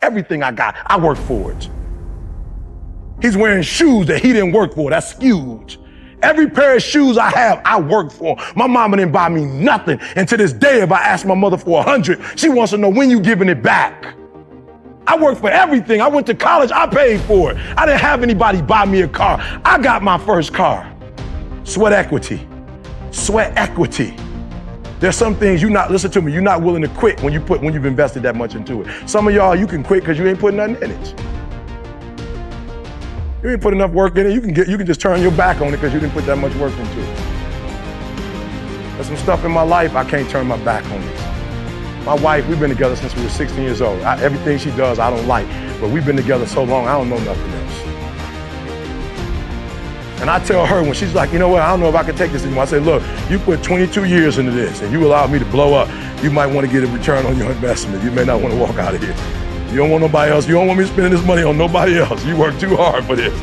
Everything I got, I worked for it. He's wearing shoes that he didn't work for. That's huge. Every pair of shoes I have, I worked for. My mama didn't buy me nothing. And to this day, if I ask my mother for 100, she wants to know when you giving it back. I worked for everything. I went to college, I paid for it. I didn't have anybody buy me a car. I got my first car. Sweat equity. Sweat equity. There's some things listen to me, you're not willing to quit when you've invested that much into it. Some of y'all, you can quit because you ain't putting nothing in it. You ain't put enough work in it. You can just turn your back on it because you didn't put that much work into it. There's some stuff in my life I can't turn my back on it. My wife, we've been together since we were 16 years old. Everything she does, I don't like, but we've been together so long, I don't know nothing else. And I tell her when she's like, you know what, I don't know if I can take this anymore. I say, look, you put 22 years into this and you allowed me to blow up. You might want to get a return on your investment. You may not want to walk out of here. You don't want nobody else. You don't want me spending this money on nobody else. You work too hard for this.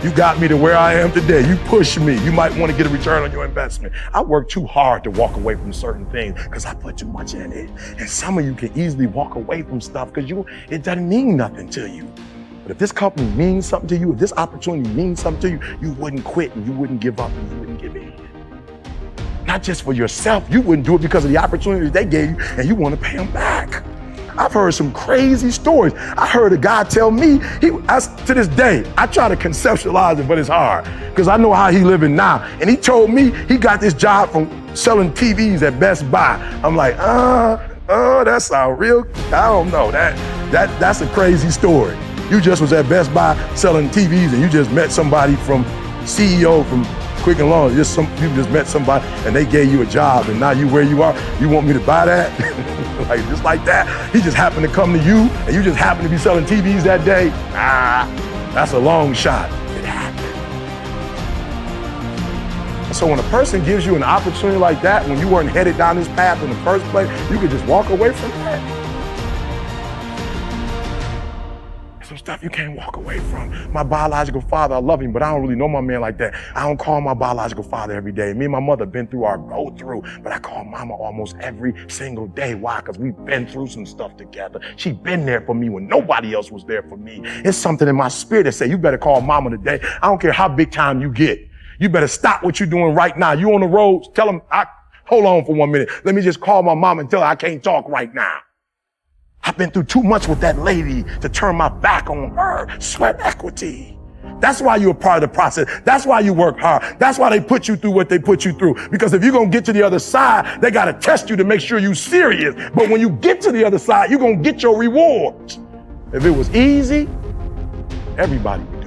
You got me to where I am today. You pushed me. You might want to get a return on your investment. I work too hard to walk away from certain things because I put too much in it. And some of you can easily walk away from stuff because it doesn't mean nothing to you. But if this company means something to you, if this opportunity means something to you, you wouldn't quit and you wouldn't give up and you wouldn't give in. Not just for yourself. You wouldn't do it because of the opportunity they gave you and you want to pay them back. I've heard some crazy stories. I heard a guy tell me, to this day, I try to conceptualize it, but it's hard because I know how he living now. And he told me he got this job from selling TVs at Best Buy. I'm like, that sounds real. I don't know. That's a crazy story. You just was at Best Buy selling TVs and you just met somebody from CEO from Quick and Long. You just met somebody and they gave you a job and now you where you are. You want me to buy that? Just like that. He just happened to come to you and you just happened to be selling TVs that day. That's a long shot. It happened. So when a person gives you an opportunity like that, when you weren't headed down this path in the first place, you could just walk away from that. Some stuff you can't walk away from. My biological father, I love him, but I don't really know my man like that. I don't call my biological father every day. Me and my mother been through our go through, but I call mama almost every single day. Why? Because we've been through some stuff together. She been there for me when nobody else was there for me. It's something in my spirit that say, you better call mama today. I don't care how big time you get. You better stop what you're doing right now. You on the road, tell them, hold on for 1 minute. Let me just call my mom and tell her I can't talk right now. I've been through too much with that lady to turn my back on her. Sweat equity. That's why you're a part of the process. That's why you work hard. That's why they put you through what they put you through. Because if you're going to get to the other side, they got to test you to make sure you're serious. But when you get to the other side, you're going to get your rewards. If it was easy, everybody would do it.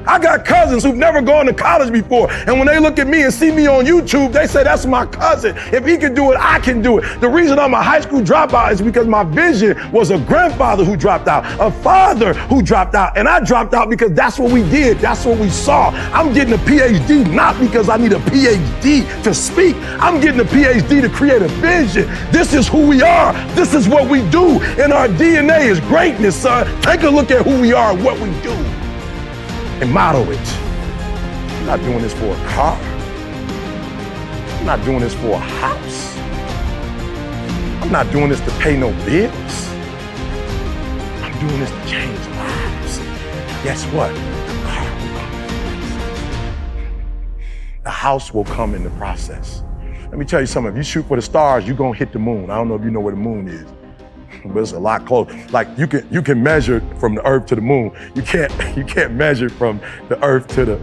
I got cousins who've never gone to college before. And when they look at me and see me on YouTube, they say, that's my cousin. If he can do it, I can do it. The reason I'm a high school dropout is because my vision was a grandfather who dropped out, a father who dropped out. And I dropped out because that's what we did. That's what we saw. I'm getting a PhD, not because I need a PhD to speak. I'm getting a PhD to create a vision. This is who we are. This is what we do. And our DNA is greatness, son. Take a look at who we are and what we do. And model it. I'm not doing this for a car. I'm not doing this for a house. I'm not doing this to pay no bills. I'm doing this to change lives. Guess what? The car will come. The house will come in the process. Let me tell you something. If you shoot for the stars, you're gonna hit the moon. I don't know if you know where the moon is, but it's a lot close. Like you can measure from the earth to the moon. You can't measure from the earth to the.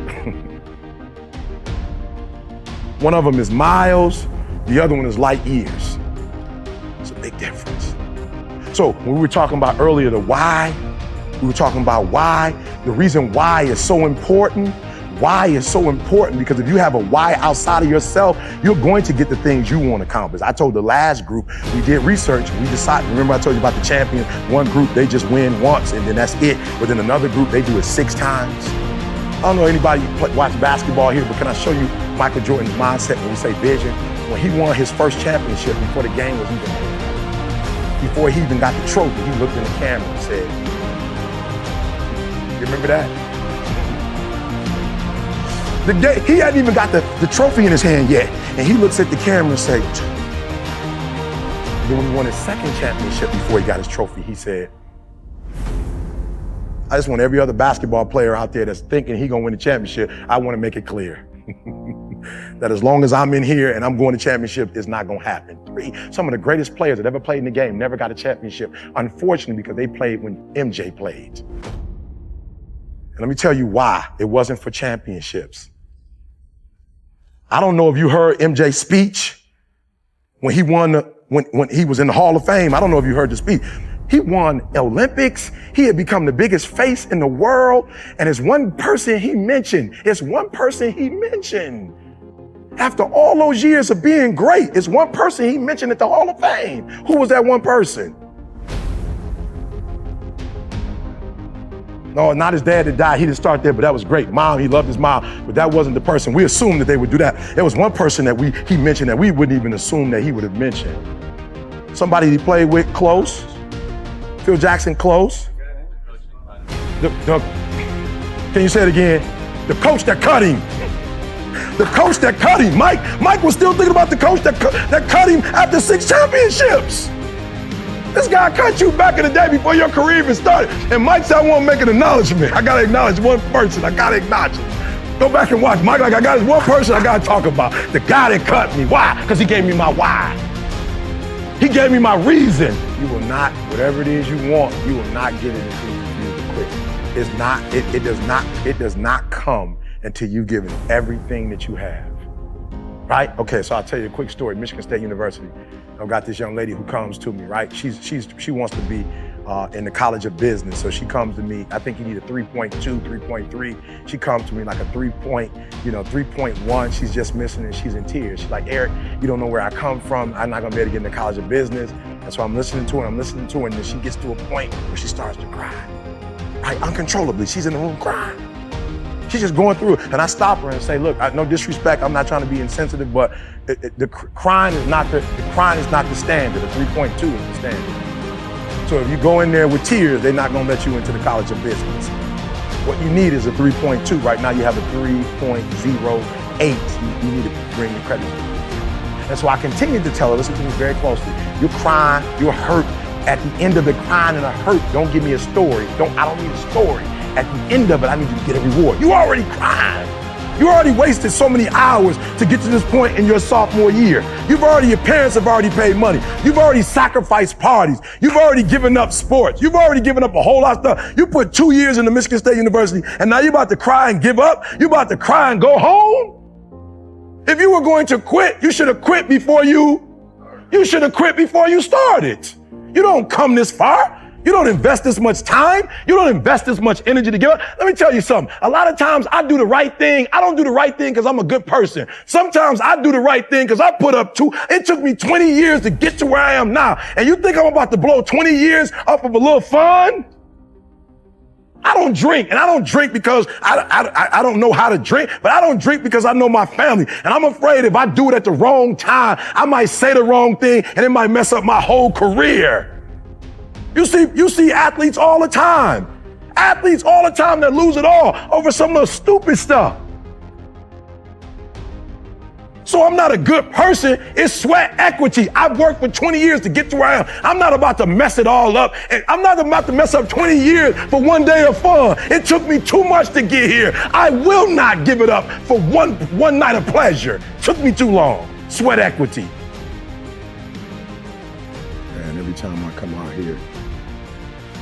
One of them is miles, the other one is light years. It's a big difference. So when we were talking about earlier the why, we were talking about why. The reason why is so important. Why is so important because if you have a why outside of yourself, you're going to get the things you want to accomplish. I told the last group, we did research, we decided, remember I told you about the champion, one group, they just win once and then that's it. But then another group, they do it 6 times. I don't know anybody watch basketball here, but can I show you Michael Jordan's mindset when we say vision? When he won his first championship before the game was even over, before he even got the trophy, he looked in the camera and said, you remember that? He hadn't even got the trophy in his hand yet. And he looks at the camera and says, then when he won his second championship before he got his trophy, he said, I just want every other basketball player out there that's thinking he gonna win the championship, I want to make it clear that as long as I'm in here and I'm going to championship, it's not gonna happen. 3, some of the greatest players that ever played in the game never got a championship, unfortunately, because they played when MJ played. And let me tell you why. It wasn't for championships. I don't know if you heard MJ's speech when he won, when he was in the Hall of Fame. I don't know if you heard the speech. He won Olympics. He had become the biggest face in the world. And it's one person he mentioned. After all those years of being great, it's one person he mentioned at the Hall of Fame. Who was that one person? No, not his dad that died. He didn't start there, but that was great. Mom, he loved his mom, but that wasn't the person. We assumed that they would do that. There was one person that he mentioned that we wouldn't even assume that he would have mentioned. Somebody he played with close. Phil Jackson close. Can you say it again? The coach that cut him. The coach that cut him. Mike was still thinking about the coach that cut him after 6 championships. This guy cut you back in the day before your career even started. And Mike said, I want to make an acknowledgement. I got to acknowledge one person. I got to acknowledge him. Go back and watch. Mike, I got one person I got to talk about. The guy that cut me. Why? Because he gave me my why. He gave me my reason. You will not, whatever it is you want, you will not get it until you refuse to quit. It does not come until you've given everything that you have. Right? Okay, so I'll tell you a quick story. Michigan State University. I've got this young lady who comes to me, right? She wants to be in the College of Business. So she comes to me, I think you need a 3.2, 3.3. She comes to me like a 3.1. She's just missing and she's in tears. She's like, Eric, you don't know where I come from. I'm not gonna be able to get in the College of Business. And so I'm listening to her, and then she gets to a point where she starts to cry, right? Uncontrollably, she's in the room crying. She's just going through it. And I stop her and say, look, no disrespect, I'm not trying to be insensitive, but the crying is not the standard. The 3.2 is the standard. So if you go in there with tears, they're not gonna let you into the College of Business. What you need is a 3.2. Right now you have a 3.08. You need to bring the credit. And so I continue to tell her, listen to me very closely. You're crying, you're hurt. At the end of the crying and the hurt, don't give me a story. I don't need a story. At the end of it, I need you to get a reward. You already crying. You already wasted so many hours to get to this point in your sophomore year. Your parents have already paid money. You've already sacrificed parties. You've already given up sports. You've already given up a whole lot of stuff. You put 2 years into Michigan State University, and now you're about to cry and give up. You're about to cry and go home. If you were going to quit, you should have quit before you started. You don't come this far. You don't invest this much time. You don't invest this much energy to give up. Let me tell you something. A lot of times I do the right thing. I don't do the right thing because I'm a good person. Sometimes I do the right thing because I put up it took me 20 years to get to where I am now. And you think I'm about to blow 20 years off of a little fun? I don't drink, and I don't drink because I don't know how to drink, but I don't drink because I know my family. And I'm afraid if I do it at the wrong time, I might say the wrong thing and it might mess up my whole career. You see athletes all the time. Athletes all the time that lose it all over some little stupid stuff. So I'm not a good person. It's sweat equity. I've worked for 20 years to get to where I am. I'm not about to mess it all up. And I'm not about to mess up 20 years for one day of fun. It took me too much to get here. I will not give it up for one night of pleasure. It took me too long. Sweat equity. And every time I come out here,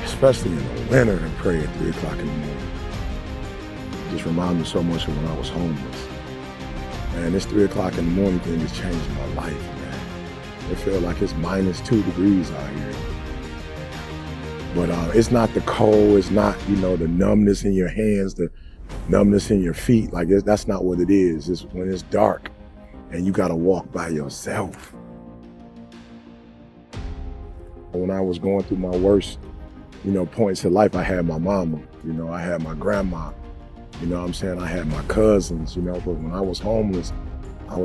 especially in the winter, and pray at 3 o'clock in the morning, it just reminds me so much of when I was homeless. Man, this 3 o'clock in the morning thing has changed my life, man. It feels like it's -2 degrees out here. But it's not the cold, it's not, the numbness in your hands, the numbness in your feet. Like, that's not what it is. It's when it's dark and you gotta walk by yourself. When I was going through my worst, points in life, I had my mama, I had my grandma, I had my cousins, but when I was homeless,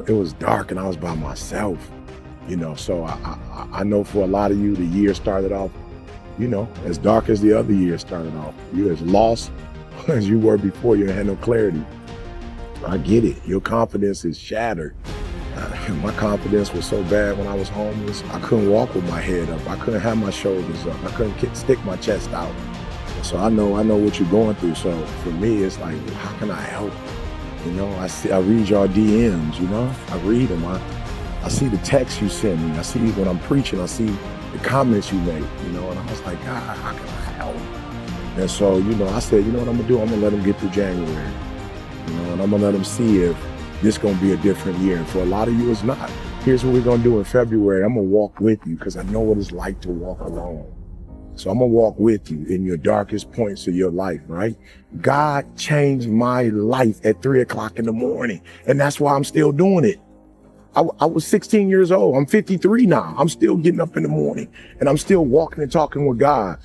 it was dark and I was by myself, so I know for a lot of you, the year started off, as dark as the other year started off. You're as lost as you were before. You had no clarity. I get it. Your confidence is shattered. My confidence was so bad when I was homeless. I couldn't walk with my head up. I couldn't have my shoulders up. I couldn't stick my chest out. So I know what you're going through. So for me, it's like, well, how can I help? You know, I read your DMs, you know, I read them. I see the texts you send me. I see when I'm preaching, I see the comments you make, you know, and I was like, God, how can I help? And so, you know, I said, you know what I'm gonna do? I'm gonna let them get through January, you know, and I'm gonna let them see if this gonna be a different year. And for a lot of you, it's not. Here's what we're gonna do in February. I'm gonna walk with you because I know what it's like to walk alone. So I'm gonna walk with you in your darkest points of your life, right? God changed my life at 3 o'clock in the morning. And that's why I'm still doing it. I was 16 years old. I'm 53 now. I'm still getting up in the morning and I'm still walking and talking with God.